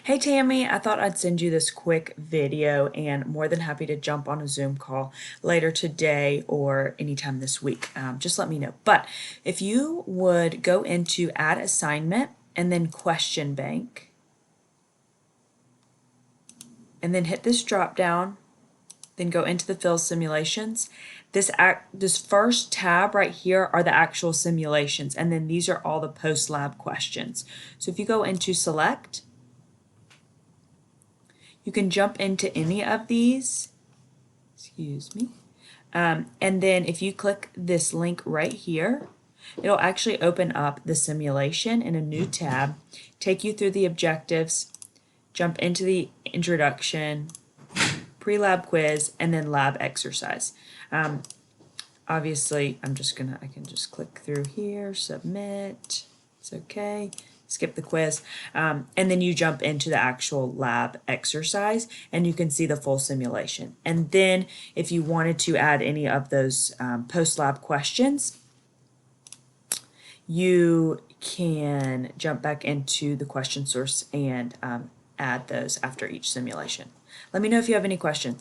Hey Tammy, I thought I'd send you this quick video and more than happy to jump on a Zoom call later today or anytime this week. Just let me know. But if you would go into add assignment and then question bank and then hit this drop down, then go into the fill simulations. This first tab right here are the actual simulations, and then these are all the post lab questions. So if you go into select, you can jump into any of these, excuse me, and then if you click this link right here, it'll actually open up the simulation in a new tab, take you through the objectives, jump into the introduction, pre-lab quiz, and then lab exercise. Obviously, I can just click through here, submit, it's okay. Skip the quiz, and then you jump into the actual lab exercise and you can see the full simulation. And then if you wanted to add any of those post-lab questions, you can jump back into the question source and add those after each simulation. Let me know if you have any questions.